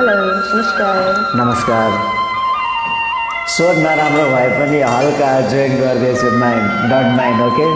Hello नमस्कार। नमस्कार। स्वर नराम्रो भए पनि हल्का जोइन गर्दैछु, माइन्ड डोन्ट माइन्ड, ओके?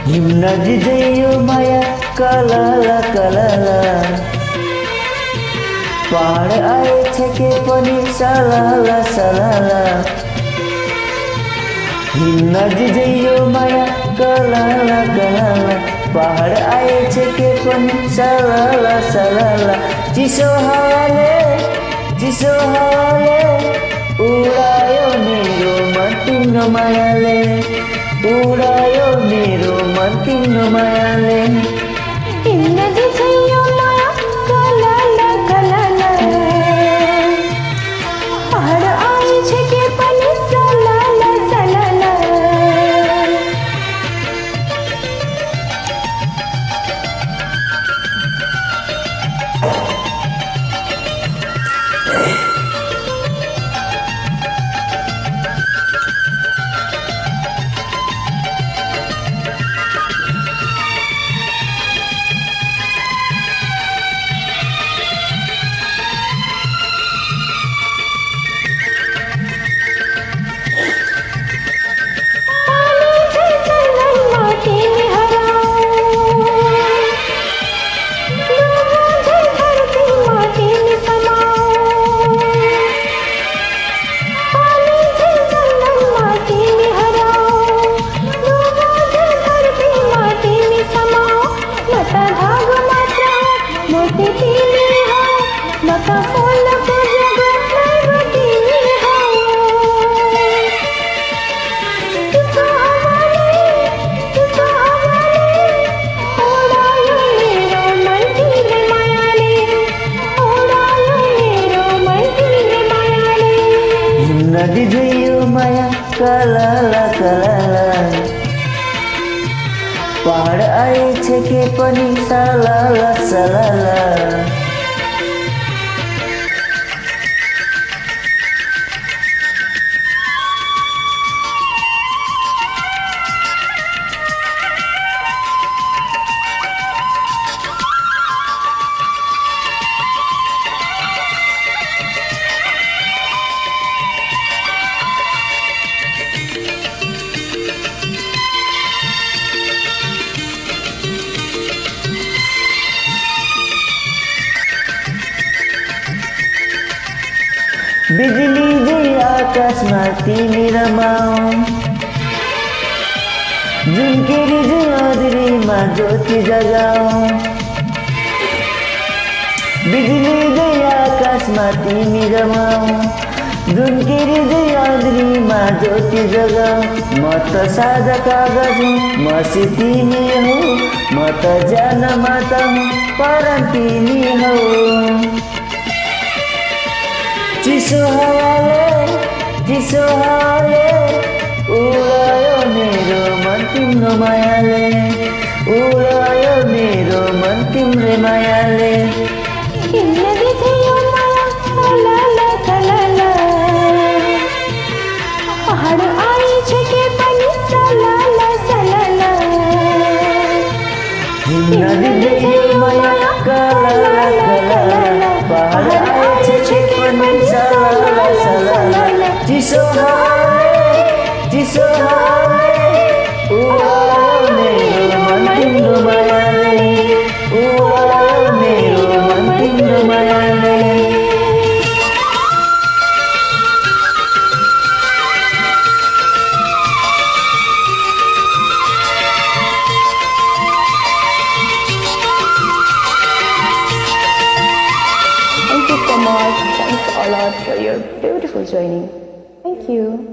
हिमनदी जयो माया कलला कलला, पहाड आएछ के पनि सलला सलला। हिमनदी जयो माया कलला कलला, पहाड आएछ के पनि सलला सलला। चिसो हावाले उडायो मेरो मन तिम्रो मायाले, उडायो मेरो मन तिम्रो मायाले। हिमनदी जयो माया कलला कलला, पहाड आएछ के पनि सलला सलला। नदी जयो माया कलला कलला, पहाड आएछ के पनि सलला सलला। बिजुली जै आकाशमा तिमी रमाऊ, झुन्केरी जै अँध्यारोमा ज्योति जगाऊ। बिजुली जै आकाशमा तिमी रमाऊ, झुन्केरी जै अँध्यारोमा ज्योति जगाऊ। म त सादा कागज हुँ, मसी तिमी हौ, म त जान माता हुँ, परम तिमी हौ। चिसो हावाले उडायो मेरो मन तिम्रो मायाले, उडायो मेरो मन तिम्रो मायाले। हिमनदी जयो माया कलला कलला, पहाड आएछ के पनि सलला सलला। हिमनदी जयो माया कलला कलला, पहाड आएछ के पनि सलला सलला। चिसो हावाले उडायो मेरो मन तिम्रो मायाले, उडायो मेरो मन तिम्रो मायाले। Thank you so much. Thanks a lot for your beautiful joining. Thank you.